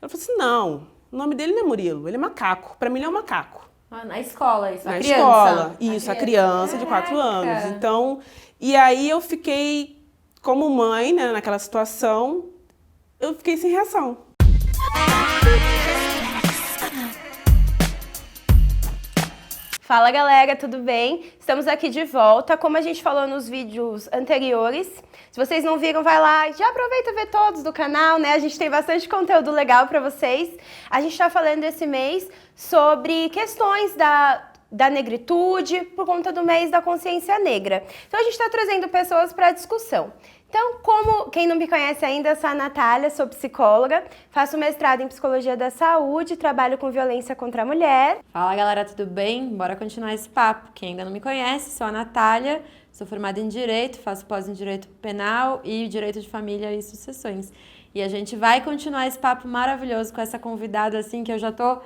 Ela falou assim, não, o nome dele não é Murilo, ele é Macaco. Pra mim ele é um macaco. Ah, na escola, isso, Na a criança. escola, isso, a criança de 4 Caraca. anos. Então, e aí eu fiquei, como mãe, né, naquela situação, eu fiquei sem reação. Fala galera, tudo bem? Estamos aqui de volta, como a gente falou nos vídeos anteriores. Se vocês não viram, vai lá, já aproveita e vê todos do canal, né? A gente tem bastante conteúdo legal para vocês. A gente está falando esse mês sobre questões da negritude por conta do mês da consciência negra. Então a gente está trazendo pessoas para a discussão. Então, como quem não me conhece ainda, eu sou a Natália, sou psicóloga, faço mestrado em Psicologia da Saúde, trabalho com violência contra a mulher. Fala galera, tudo bem? Bora continuar esse papo. Quem ainda não me conhece, sou a Natália, sou formada em Direito, faço pós em Direito Penal e Direito de Família e Sucessões. E a gente vai continuar esse papo maravilhoso com essa convidada, assim, que eu já tô...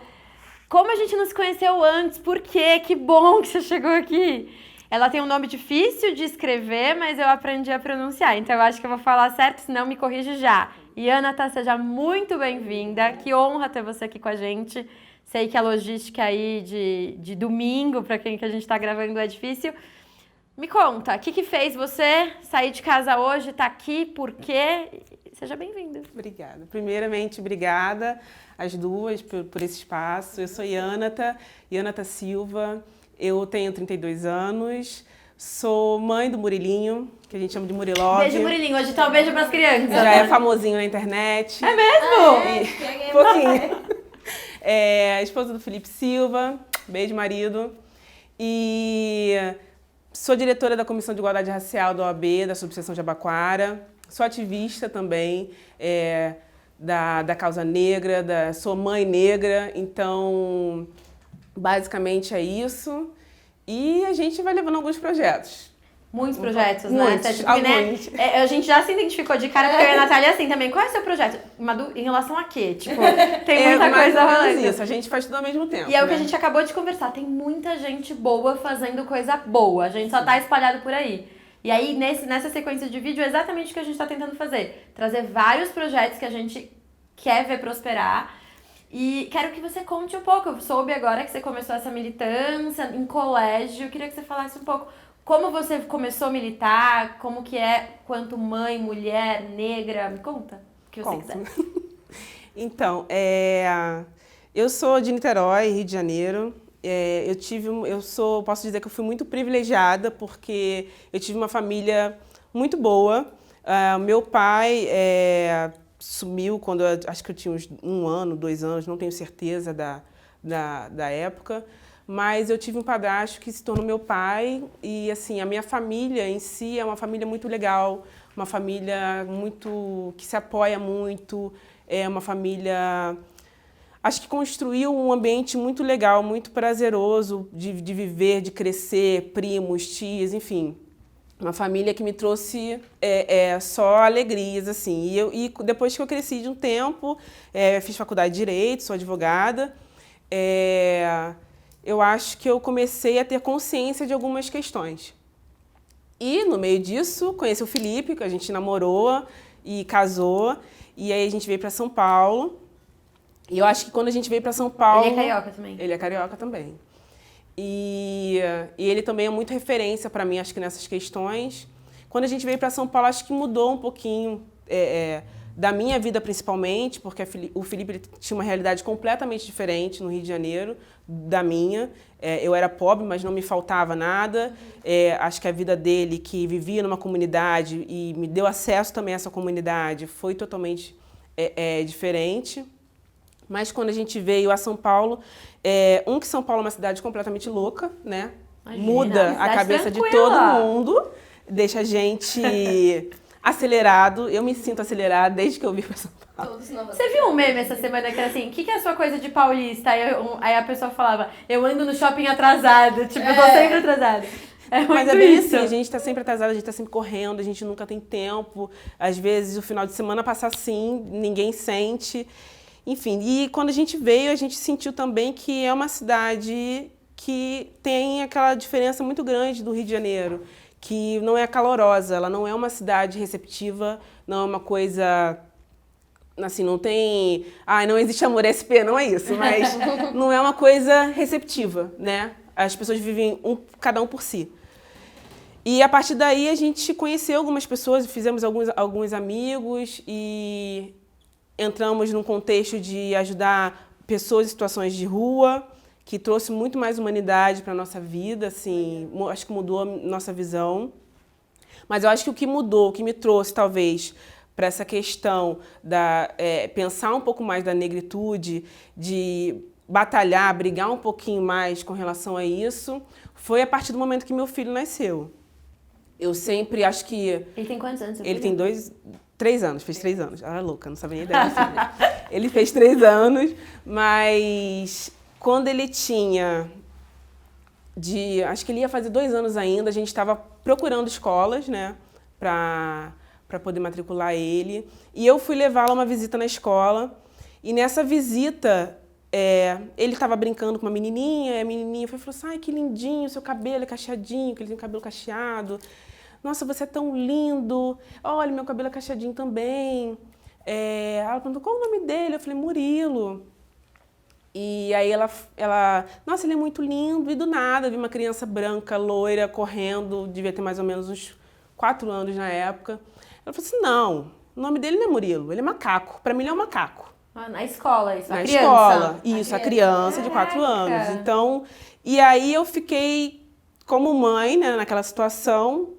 Como a gente não se conheceu antes? Por quê? Que bom que você chegou aqui! Ela tem um nome difícil de escrever, mas eu aprendi a pronunciar, então eu acho que eu vou falar certo, senão me corrige já. Ianata, seja muito bem-vinda, que honra ter você aqui com a gente. Sei que a logística aí de domingo, para quem que a gente está gravando, é difícil. Me conta, o que fez você sair de casa hoje, tá aqui, por quê? Seja bem-vinda. Obrigada. Primeiramente, obrigada às duas por esse espaço. Eu sou Ianata Silva. Eu tenho 32 anos, sou mãe do Murilinho, que a gente chama de Murilove. Beijo, Murilinho. Hoje tá um beijo pras crianças. Já é famosinho na internet. É mesmo? Um pouquinho. É a esposa do Felipe Silva, beijo, marido. E sou diretora da Comissão de Igualdade Racial da OAB, da Subseção Jabaquara. Sou ativista também da causa negra, sou mãe negra, então... Basicamente é isso. E a gente vai levando alguns projetos. Muitos projetos, né? Muitos, alguns. Né? A gente já se identificou de cara, porque eu e a Natália assim também. Qual é o seu projeto? Em relação a quê? Tipo, tem muita coisa rolando. Isso, a gente faz tudo ao mesmo tempo. E é o que a gente acabou de conversar. Tem muita gente boa fazendo coisa boa. A gente só tá espalhado por aí. E aí, nessa sequência de vídeo, é exatamente o que a gente tá tentando fazer. Trazer vários projetos que a gente quer ver prosperar. E quero que você conte um pouco. Eu soube agora que você começou essa militância em colégio. Eu queria que você falasse um pouco como você começou a militar, como que é quanto mãe, mulher, negra. Me conta o que você quiser. Então, eu sou de Niterói, Rio de Janeiro. Posso dizer que eu fui muito privilegiada porque eu tive uma família muito boa. Meu pai sumiu quando acho que eu tinha uns 1 ano, 2 anos, não tenho certeza da época, mas eu tive um padrasto que se tornou meu pai e assim, a minha família em si é uma família muito legal, uma família que se apoia muito, é uma família, acho que construiu um ambiente muito legal, muito prazeroso de viver, de crescer, primos, tias, enfim. Uma família que me trouxe só alegrias, assim. E depois que eu cresci de um tempo, fiz faculdade de Direito, sou advogada, eu acho que eu comecei a ter consciência de algumas questões. E, no meio disso, conheci o Felipe, que a gente namorou e casou, e aí a gente veio para São Paulo. E eu acho que quando a gente veio para São Paulo... Ele é carioca também. Ele é carioca também. E ele também é muito referência para mim, acho que nessas questões. Quando a gente veio para São Paulo, acho que mudou um pouquinho da minha vida, principalmente, porque o Felipe ele tinha uma realidade completamente diferente no Rio de Janeiro da minha. Eu era pobre, mas não me faltava nada. Acho que a vida dele, que vivia numa comunidade e me deu acesso também a essa comunidade, foi totalmente diferente. Mas quando a gente veio a São Paulo, que São Paulo é uma cidade completamente louca, né? Imagina, Muda a cabeça de todo mundo, deixa a gente acelerado. Eu me sinto acelerada desde que eu vim para São Paulo. Você viu um meme essa semana que era assim, o que é a sua coisa de paulista? Aí a pessoa falava, eu ando no shopping atrasado, tipo, eu tô sempre atrasada. Mas é bem isso. Assim, a gente tá sempre atrasado, a gente tá sempre correndo, a gente nunca tem tempo. Às vezes o final de semana passa assim, ninguém sente. Enfim, e quando a gente veio, a gente sentiu também que é uma cidade que tem aquela diferença muito grande do Rio de Janeiro, que não é calorosa, ela não é uma cidade receptiva, não é uma coisa assim, não tem... não existe amor SP, não é isso, mas não é uma coisa receptiva, né? As pessoas vivem cada um por si. E a partir daí a gente conheceu algumas pessoas, fizemos alguns amigos e entramos num contexto de ajudar pessoas em situações de rua, que trouxe muito mais humanidade para a nossa vida, assim, acho que mudou a nossa visão. Mas eu acho que o que mudou, o que me trouxe, talvez, para essa questão da pensar um pouco mais da negritude, de batalhar, brigar um pouquinho mais com relação a isso, foi a partir do momento que meu filho nasceu. Eu sempre acho que... Ele tem quantos anos? Ele tem 3 anos, fez 3 anos. Ela é louca, não sabia nem ideia. Ele fez 3 anos, mas quando ele tinha... acho que ele ia fazer 2 anos ainda, a gente estava procurando escolas, né, para poder matricular ele. E eu fui levá-lo a uma visita na escola. E nessa visita, ele estava brincando com uma menininha, e a menininha falou assim, ai, que lindinho, seu cabelo é cacheadinho, que ele tem cabelo cacheado. Nossa, você é tão lindo. Olha, meu cabelo é cacheadinho também. Ela perguntou, qual o nome dele? Eu falei, Murilo. E aí ela, nossa, ele é muito lindo. E do nada, vi uma criança branca, loira, correndo, devia ter mais ou menos uns 4 anos na época. Ela falou assim, não, o nome dele não é Murilo, ele é macaco. Para mim, ele é um macaco. Na escola, isso, na a criança. Escola, isso, a criança de 4 anos. Então, e aí eu fiquei, como mãe, né, naquela situação,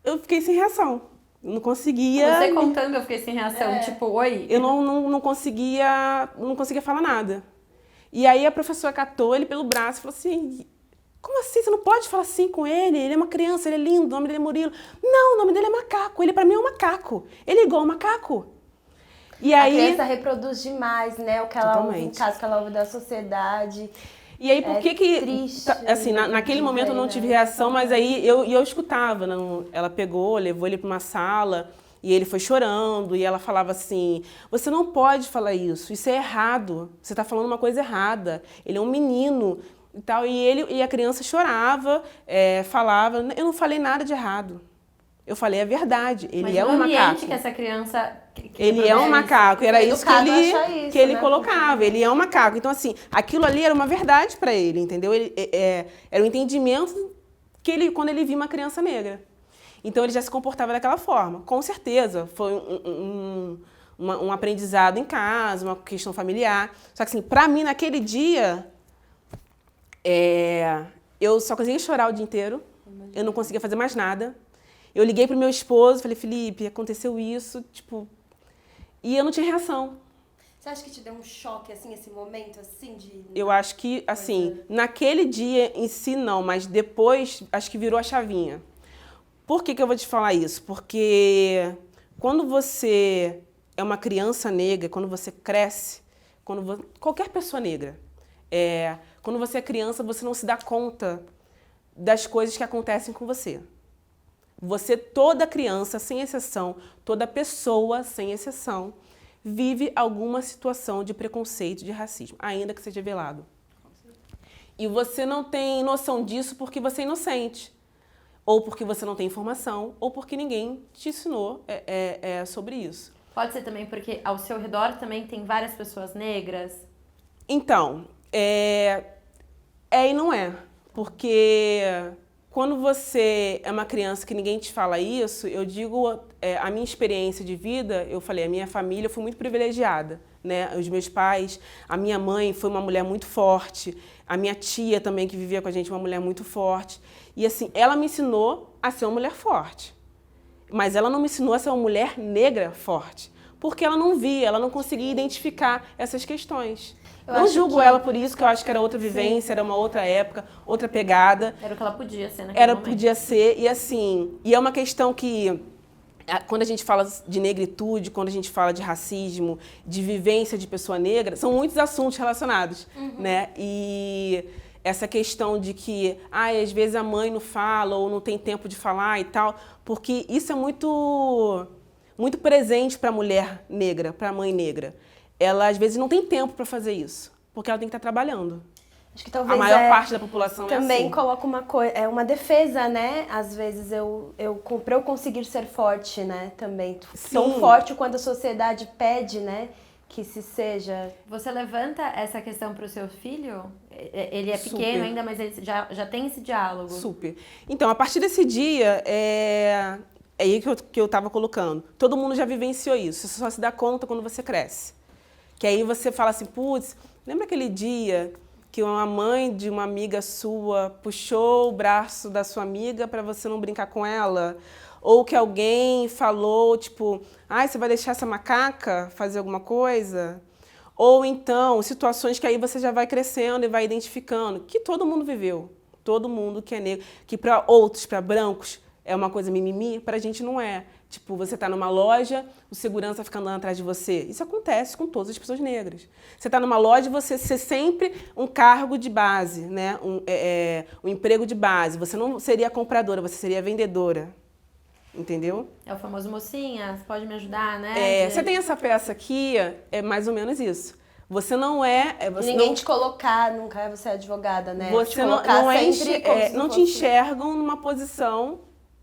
eu fiquei sem reação. Eu não conseguia... Você contando, eu fiquei sem reação, tipo, oi? Eu não conseguia falar nada. E aí a professora catou ele pelo braço e falou assim, como assim? Você não pode falar assim com ele? Ele é uma criança, ele é lindo, o nome dele é Murilo. Não, o nome dele é macaco, ele pra mim é um macaco. Ele é igual um macaco. E aí, a criança reproduz demais, né? O que ela ouve em casa, o que ela ouve da sociedade. E aí, por que triste, assim, naquele momento eu não tive reação, mas aí eu escutava, né? Ela pegou, levou ele para uma sala e ele foi chorando e ela falava assim, você não pode falar isso é errado, você está falando uma coisa errada, ele é um menino e tal. E a criança chorava, falava, eu não falei nada de errado. Eu falei a verdade, ele é um macaco. Que essa criança... Ele é um macaco, era isso que ele colocava, ele é um macaco. Então, assim, aquilo ali era uma verdade para ele, entendeu? Era um entendimento que ele, quando ele via uma criança negra. Então, ele já se comportava daquela forma. Com certeza, foi um aprendizado em casa, uma questão familiar. Só que, assim, para mim, naquele dia, eu só conseguia chorar o dia inteiro, eu não conseguia fazer mais nada. Eu liguei pro meu esposo, falei, Felipe, aconteceu isso, tipo... E eu não tinha reação. Você acha que te deu um choque, assim, esse momento, assim, de... Eu acho que, assim, naquele dia em si não, mas depois, acho que virou a chavinha. Por que eu vou te falar isso? Porque quando você é uma criança negra, quando você cresce, qualquer pessoa negra, quando você é criança, você não se dá conta das coisas que acontecem com você. Toda criança, sem exceção, toda pessoa, sem exceção, vive alguma situação de preconceito, de racismo, ainda que seja velado. E você não tem noção disso porque você é inocente, ou porque você não tem informação, ou porque ninguém te ensinou sobre isso. Pode ser também porque ao seu redor também tem várias pessoas negras? Então, e não é, porque... Quando você é uma criança que ninguém te fala isso, eu digo, a minha experiência de vida, eu falei, a minha família, eu fui muito privilegiada, né? Os meus pais, a minha mãe foi uma mulher muito forte, a minha tia também, que vivia com a gente, uma mulher muito forte. E assim, ela me ensinou a ser uma mulher forte, mas ela não me ensinou a ser uma mulher negra forte, porque ela não via, ela não conseguia identificar essas questões. Não julgo ela por isso, que eu acho que era outra vivência, era uma outra época, outra pegada. Era o que ela podia ser naquele momento. Podia ser, e assim, e é uma questão que, quando a gente fala de negritude, quando a gente fala de racismo, de vivência de pessoa negra, são muitos assuntos relacionados, né? E essa questão de que, às vezes a mãe não fala ou não tem tempo de falar e tal, porque isso é muito presente para a mulher negra, para a mãe negra. Ela, às vezes, não tem tempo para fazer isso, porque ela tem que estar trabalhando. Acho que talvez A maior parte da população também é assim. coloca uma coisa, é uma defesa, né? Às vezes pra eu conseguir ser forte, né? Também tão Sim. forte quanto a sociedade pede, né? Que se seja. Você levanta essa questão para o seu filho? Ele é pequeno Super. ainda, mas ele já tem esse diálogo. Super. Então, a partir desse dia, é aí que eu tava colocando. Todo mundo já vivenciou isso. Você só se dá conta quando você cresce. Que aí você fala assim, putz, lembra aquele dia que uma mãe de uma amiga sua puxou o braço da sua amiga para você não brincar com ela? Ou que alguém falou, tipo, ai, você vai deixar essa macaca fazer alguma coisa? Ou então, situações que aí você já vai crescendo e vai identificando, que todo mundo viveu. Todo mundo que é negro. Que para outros, para brancos, é uma coisa mimimi, para a gente não é. Tipo, você está numa loja, o segurança fica andando atrás de você. Isso acontece com todas as pessoas negras. Você está numa loja e você ser sempre um cargo de base, né? Um emprego de base. Você não seria compradora, você seria vendedora. Entendeu? É o famoso mocinha, você pode me ajudar, né? Você tem essa peça aqui, é mais ou menos isso. Você não é... Você Ninguém não, te colocar, nunca é você advogada, né? você te não, colocar não, sempre como se não te fosse- enxergam numa posição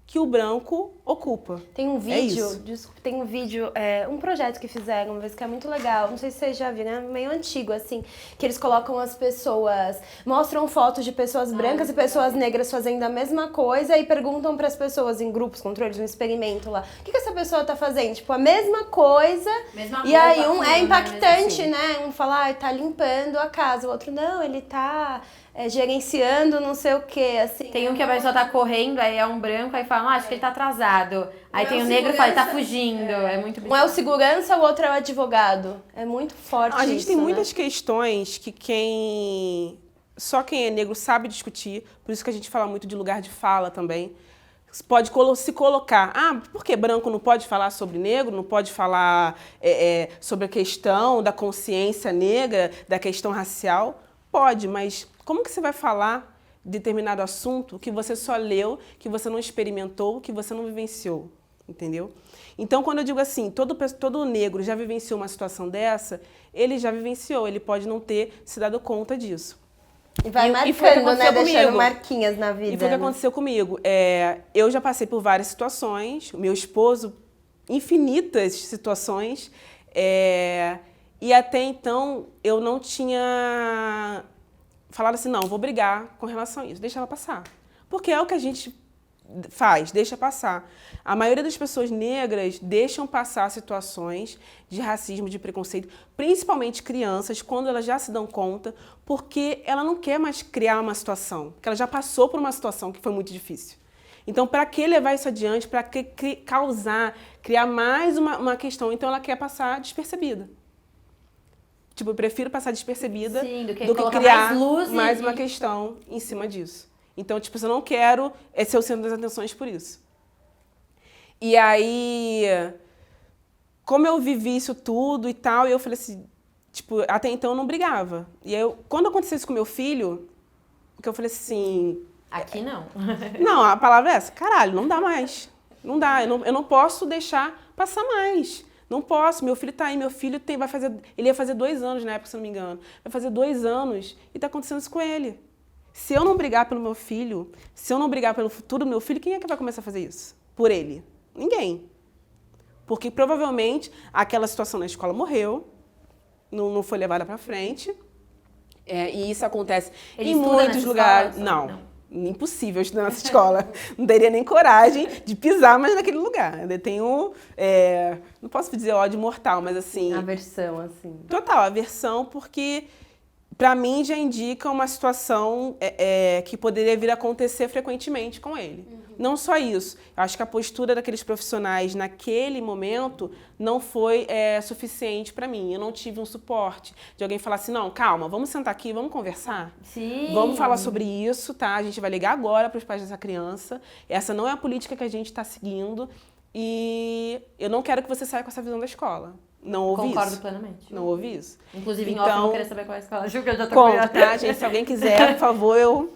que o branco ocupa. Tem um É vídeo, isso. desculpa, tem um vídeo, um projeto que fizeram uma vez que é muito legal, não sei se vocês já viram, é meio antigo, assim, que eles colocam as pessoas, mostram fotos de pessoas brancas e pessoas negras fazendo a mesma coisa e perguntam para as pessoas em grupos, controles, um experimento lá, o que essa pessoa tá fazendo? Tipo, a mesma coisa, Mesma e aí roupa, um tudo, é né? impactante, Mesmo né? Um fala, tá limpando a casa, o outro, não, ele tá gerenciando não sei o que, assim. Tem um que a pessoa tá correndo, aí é um branco, aí fala, acho que ele tá atrasado. Aí Não tem é o o negro e fala, ele tá segurança. fugindo. É muito Um é o segurança, o outro é o advogado. É muito forte A gente isso, tem né? muitas questões que só quem é negro sabe discutir, por isso que a gente fala muito de lugar de fala também. Pode se colocar, por que branco não pode falar sobre negro, não pode falar sobre a questão da consciência negra, da questão racial? Pode, mas como que você vai falar de determinado assunto que você só leu, que você não experimentou, que você não vivenciou? Entendeu? Então, quando eu digo assim, todo negro já vivenciou uma situação dessa, ele já vivenciou, ele pode não ter se dado conta disso. E vai E foi o que marcando, né? aconteceu Deixando comigo. marquinhas na vida. E foi o que aconteceu comigo. Eu já passei por várias situações, o meu esposo, infinitas situações, e até então eu não tinha falado assim, não, vou brigar com relação a isso, deixa ela passar. Porque é o que a gente faz, deixa passar. A maioria das pessoas negras deixam passar situações de racismo, de preconceito, principalmente crianças, quando elas já se dão conta, porque ela não quer mais criar uma situação, porque ela já passou por uma situação que foi muito difícil. Então, para que levar isso adiante, para que criar mais uma questão? Então, ela quer passar despercebida. Tipo, eu prefiro passar despercebida Sim, do que do que colocar criar mais luz mais e- uma questão em cima disso. Então, tipo, eu não quero ser o centro das atenções por isso. E aí, como eu vivi isso tudo e tal, eu falei assim, tipo, até então eu não brigava. E aí, quando aconteceu isso com meu filho, que eu falei assim, Aqui não. não, a palavra é essa, caralho, não dá mais. Não dá, eu não posso deixar passar mais. Não posso, meu filho tá aí, meu filho ele ia fazer 2 anos na época, se eu não me engano. Vai fazer 2 anos e tá acontecendo isso com ele. Se eu não brigar pelo meu filho, se eu não brigar pelo futuro do meu filho, quem é que vai começar a fazer isso? Por ele? Ninguém. Porque provavelmente aquela situação na escola morreu, não foi levada pra frente. E isso acontece Ele em estuda muitos nessa lugares. escola? Não. Impossível estudar nessa escola. Não teria nem coragem de pisar mais naquele lugar. Eu tenho, não posso dizer ódio mortal, mas assim... Aversão, assim. Total, aversão, porque para mim já indica uma situação que poderia vir a acontecer frequentemente com ele. Não só isso, eu acho que a postura daqueles profissionais naquele momento não foi suficiente para mim. Eu não tive um suporte de alguém falar assim, não, calma, vamos sentar aqui, vamos conversar. Sim. Vamos falar sobre isso, tá? A gente vai ligar agora para os pais dessa criança. Essa não é a política que a gente está seguindo e eu não quero que você saia com essa visão da escola. Não ouvi Concordo isso. plenamente. Não ouvi isso. Inclusive, em off, eu não queria saber qual é a escola. Acho que eu já tô Conta, curiosa. tá, gente? Se alguém quiser, por favor, eu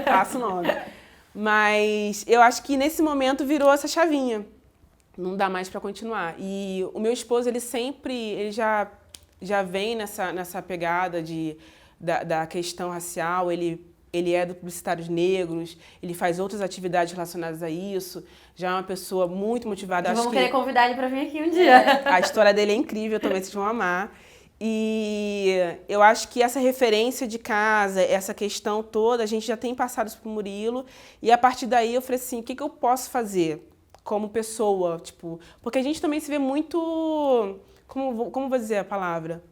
passo o nome. Mas eu acho que nesse momento virou essa chavinha. Não dá mais para continuar. E o meu esposo, ele já vem nessa pegada de da questão racial, ele é do Publicitários Negros, ele faz outras atividades relacionadas a isso, já é uma pessoa muito motivada. Então, Acho vamos que querer convidar ele para vir aqui um dia. a história dele é incrível, também vocês vão amar. E eu acho que essa referência de casa, essa questão toda, a gente já tem passado isso pro Murilo, e a partir daí eu falei assim, o que eu posso fazer como pessoa? Tipo, porque a gente também se vê muito, como vou dizer a palavra?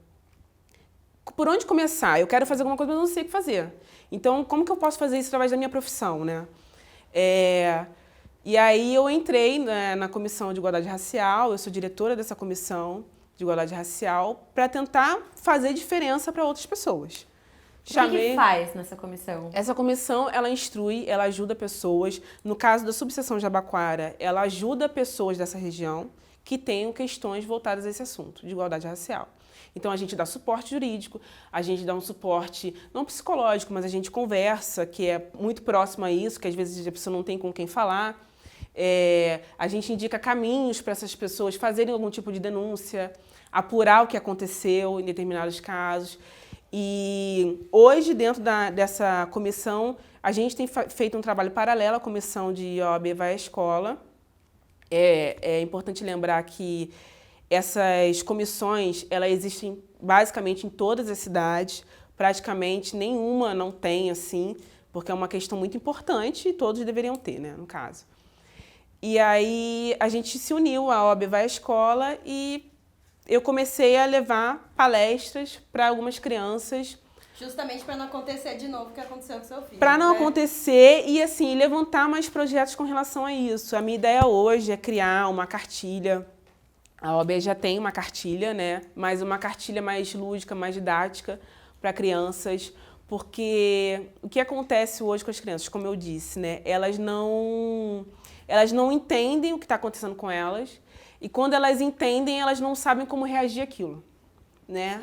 Por onde começar? Eu quero fazer alguma coisa, mas eu não sei o que fazer. Então, como que eu posso fazer isso através da minha profissão, né? E aí eu entrei, né, na Comissão de Igualdade Racial, eu sou diretora dessa Comissão de Igualdade Racial, para tentar fazer diferença para outras pessoas. O que faz nessa comissão? Essa comissão, ela instrui, ela ajuda pessoas. No caso da subseção Jabaquara, ela ajuda pessoas dessa região que tenham questões voltadas a esse assunto, de igualdade racial. Então, a gente dá suporte jurídico, a gente dá um suporte, não psicológico, mas a gente conversa, que é muito próximo a isso, que às vezes a pessoa não tem com quem falar. A gente indica caminhos para essas pessoas fazerem algum tipo de denúncia, apurar o que aconteceu em determinados casos. E hoje, dentro dessa comissão, a gente tem feito um trabalho paralelo à comissão de OAB Vai à Escola. É importante lembrar que essas comissões, elas existem basicamente em todas as cidades, praticamente nenhuma não tem, assim, porque é uma questão muito importante e todos deveriam ter, né, no caso. E aí a gente se uniu, a OAB Vai à Escola, e eu comecei a levar palestras para algumas crianças. Justamente para não acontecer de novo o que aconteceu com seu filho. Para não acontecer e, assim, levantar mais projetos com relação a isso. A minha ideia hoje é criar uma cartilha. A OAB já tem uma cartilha, né? Mas uma cartilha mais lúdica, mais didática para crianças, porque o que acontece hoje com as crianças, como eu disse, né? Elas não entendem o que está acontecendo com elas, e quando elas entendem, elas não sabem como reagir àquilo, né?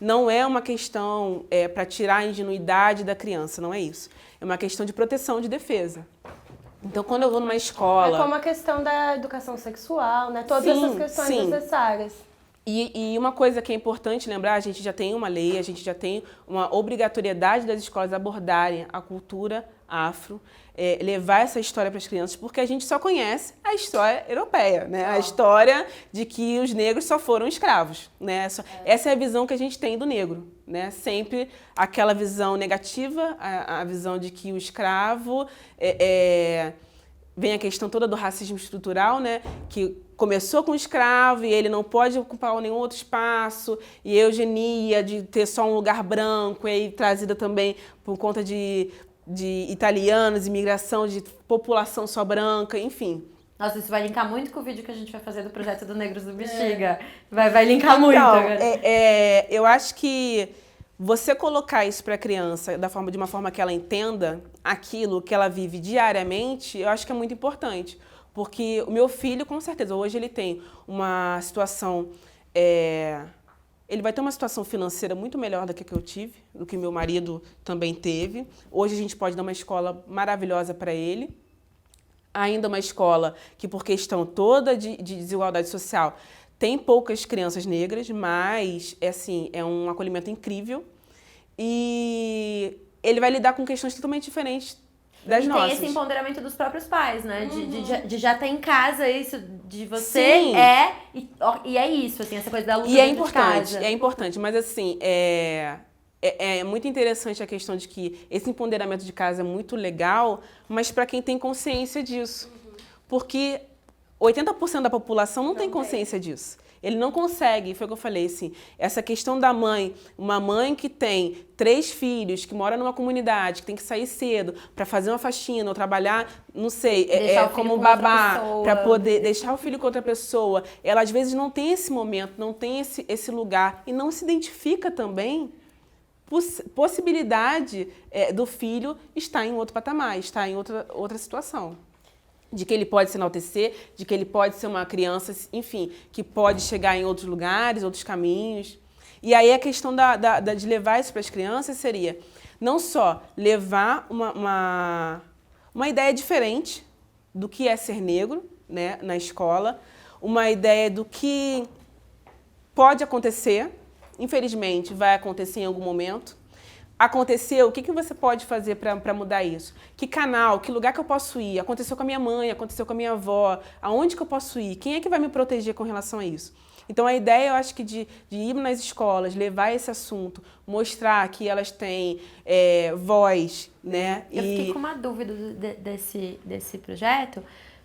Não é uma questão para tirar a ingenuidade da criança, não é isso. É uma questão de proteção, de defesa. Então, quando eu vou numa escola... É como a questão da educação sexual, né? Todas essas questões necessárias. E uma coisa que é importante lembrar, a gente já tem uma lei, a gente já tem uma obrigatoriedade das escolas abordarem a cultura afro, levar essa história para as crianças, porque a gente só conhece a história europeia, né? A história de que os negros só foram escravos, né? Essa é a visão que a gente tem do negro, né? Sempre aquela visão negativa, a visão de que o escravo vem a questão toda do racismo estrutural, né? Que começou com o escravo e ele não pode ocupar nenhum outro espaço, e a eugenia de ter só um lugar branco, e aí trazida também por conta de italianos, imigração de população só branca, enfim. Nossa, isso vai linkar muito com o vídeo que a gente vai fazer do projeto do Negros do Bexiga. Vai linkar muito. Eu acho que você colocar isso para a criança de uma forma que ela entenda aquilo que ela vive diariamente, eu acho que é muito importante. Porque o meu filho, com certeza, hoje ele tem uma situação... Ele vai ter uma situação financeira muito melhor do que eu tive, do que meu marido também teve. Hoje a gente pode dar uma escola maravilhosa para ele. Ainda uma escola que, por questão toda de desigualdade social, tem poucas crianças negras, mas é um acolhimento incrível. E ele vai lidar com questões totalmente diferentes das nossas. Tem esse empoderamento dos próprios pais, né? De já ter em casa isso, de você e é isso, assim, essa coisa da luta de casa. É importante, mas assim, é muito interessante a questão de que esse empoderamento de casa é muito legal, mas para quem tem consciência disso. Porque 80% da população não tem consciência disso. Ele não consegue, foi o que eu falei, assim, essa questão da mãe, uma mãe que tem 3 filhos, que mora numa comunidade, que tem que sair cedo para fazer uma faxina ou trabalhar, não sei, como babá, para poder deixar o filho com outra pessoa. Ela às vezes não tem esse momento, não tem esse lugar e não se identifica também possibilidade do filho estar em outro patamar, estar em outra situação. De que ele pode se enaltecer, de que ele pode ser uma criança, enfim, que pode chegar em outros lugares, outros caminhos. E aí a questão de levar isso para as crianças seria não só levar uma ideia diferente do que é ser negro, né, na escola, uma ideia do que pode acontecer, infelizmente, vai acontecer em algum momento. Aconteceu, o que você pode fazer para mudar isso? Que canal, que lugar que eu posso ir? Aconteceu com a minha mãe, aconteceu com a minha avó. Aonde que eu posso ir? Quem é que vai me proteger com relação a isso? Então, a ideia, eu acho que de ir nas escolas, levar esse assunto, mostrar que elas têm voz, né? Eu fiquei com uma dúvida desse projeto.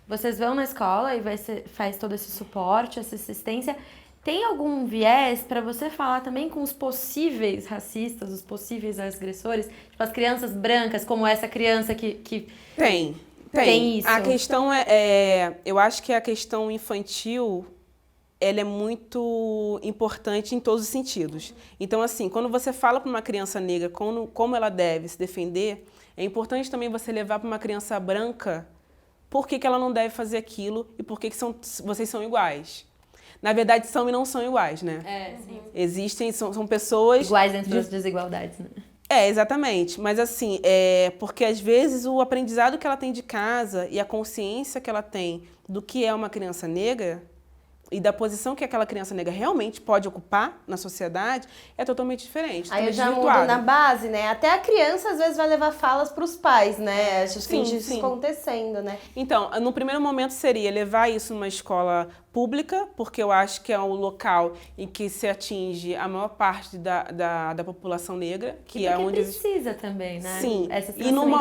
Vocês vão na escola e faz todo esse suporte, essa assistência. Tem algum viés para você falar também com os possíveis racistas, os possíveis agressores? Tipo, as crianças brancas, como essa criança que... Tem isso. A questão eu acho que a questão infantil, ela é muito importante em todos os sentidos. Então, assim, quando você fala para uma criança negra como ela deve se defender, é importante também você levar para uma criança branca por que ela não deve fazer aquilo e por que vocês são iguais. Na verdade, são e não são iguais, né? Sim. Existem, são pessoas... Iguais dentro das desigualdades, né? Exatamente. Mas assim, porque às vezes o aprendizado que ela tem de casa e a consciência que ela tem do que é uma criança negra e da posição que aquela criança negra realmente pode ocupar na sociedade é totalmente diferente. Aí eu já mudo na base, né? Até a criança às vezes vai levar falas para os pais, né? A gente tem isso acontecendo, né? Então, no primeiro momento seria levar isso numa escola pública, porque eu acho que é o local em que se atinge a maior parte da população negra, que é onde precisa também, né? Sim. E num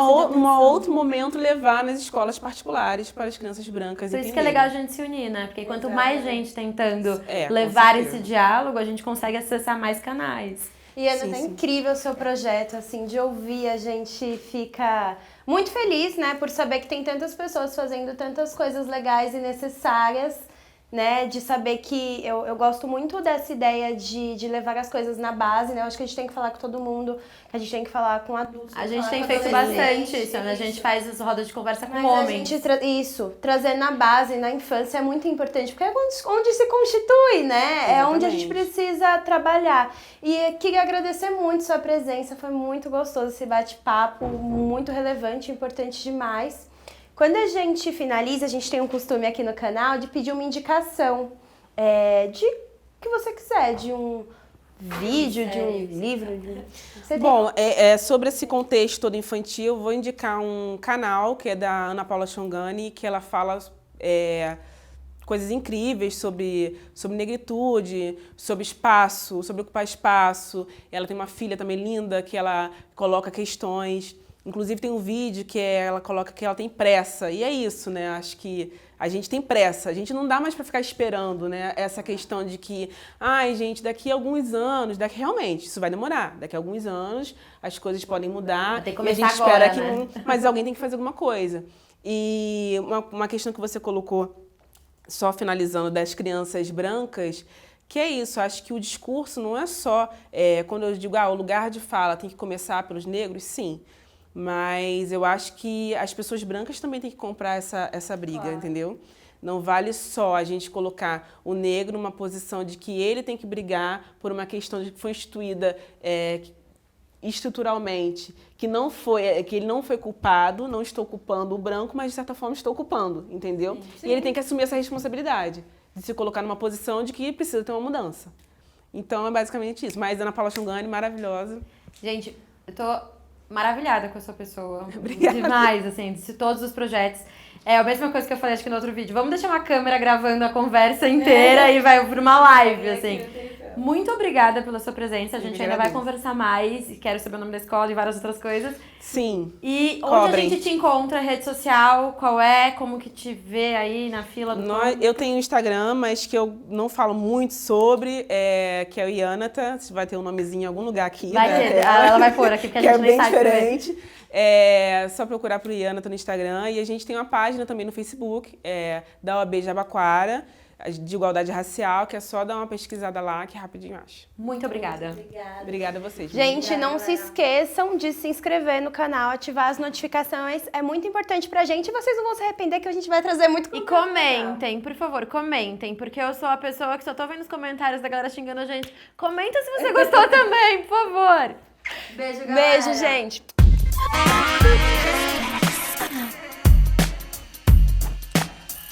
outro momento levar nas escolas particulares para as crianças brancas. Por isso que é legal a gente se unir, né? Porque quanto mais gente tentando levar esse diálogo, a gente consegue acessar mais canais. E Ana, é incrível o seu projeto, assim, de ouvir, a gente fica muito feliz, né, por saber que tem tantas pessoas fazendo tantas coisas legais e necessárias, né, de saber que eu gosto muito dessa ideia de levar as coisas na base, né, eu acho que a gente tem que falar com todo mundo, a gente tem que falar com adultos. A gente tem feito bastante isso, né? A gente faz as rodas de conversa com homens. Trazer na base, na infância é muito importante, porque é onde se constitui, né, Exatamente. É onde a gente precisa trabalhar. E queria agradecer muito sua presença, foi muito gostoso esse bate-papo, muito relevante, importante demais. Quando a gente finaliza, a gente tem um costume aqui no canal de pedir uma indicação de o que você quiser, de um vídeo, de um livro. Bom, sobre esse contexto todo infantil, vou indicar um canal que é da Ana Paula Chongani, que ela fala coisas incríveis sobre negritude, sobre espaço, sobre ocupar espaço. Ela tem uma filha também linda que ela coloca questões. Inclusive tem um vídeo que ela coloca que ela tem pressa. E é isso, né? Acho que a gente tem pressa. A gente não dá mais para ficar esperando, né? Essa questão de que, gente, daqui a alguns anos, realmente, isso vai demorar. Daqui a alguns anos as coisas podem mudar. Tem que começar e a gente agora, espera né? Mas alguém tem que fazer alguma coisa. E uma questão que você colocou, só finalizando, das crianças brancas, que é isso, acho que o discurso não é só, quando eu digo, o lugar de fala tem que começar pelos negros, sim. Mas eu acho que as pessoas brancas também têm que comprar essa briga, entendeu? Não vale só a gente colocar o negro numa posição de que ele tem que brigar por uma questão de que foi instituída estruturalmente, que ele não foi culpado, não estou culpando o branco, mas de certa forma estou culpando, entendeu? Sim. E ele tem que assumir essa responsabilidade de se colocar numa posição de que precisa ter uma mudança. Então é basicamente isso. Mas Ana Paula Chongani, maravilhosa. Gente, eu tô maravilhada com a sua pessoa. Obrigada. Demais, assim, de todos os projetos. É a mesma coisa que eu falei, acho que no outro vídeo. Vamos deixar uma câmera gravando a conversa inteira e vai para uma live, assim. Muito obrigada pela sua presença. A gente ainda vai conversar mais. Quero saber o nome da escola e várias outras coisas. Sim. E onde a gente te encontra? Rede social? Qual é? Como que te vê aí na fila do público? Eu tenho um Instagram, mas que eu não falo muito sobre, que é o Ianata. Vai ter um nomezinho em algum lugar aqui. Vai ter, ela vai pôr aqui, porque a gente nem sabe. Que é bem diferente. Só procurar por Ianata no Instagram. E a gente tem uma página também no Facebook, da OAB Jabaquara, de igualdade racial, que é só dar uma pesquisada lá, que rapidinho acha. Muito obrigada. Obrigada a vocês. Gente, não se esqueçam de se inscrever no canal, ativar as notificações. É muito importante pra gente e vocês não vão se arrepender que a gente vai trazer muito conteúdo. E comentem, por favor, comentem, porque eu sou a pessoa que só tô vendo os comentários da galera xingando a gente. Comenta se você gostou também, por favor. Beijo, galera. Beijo, gente.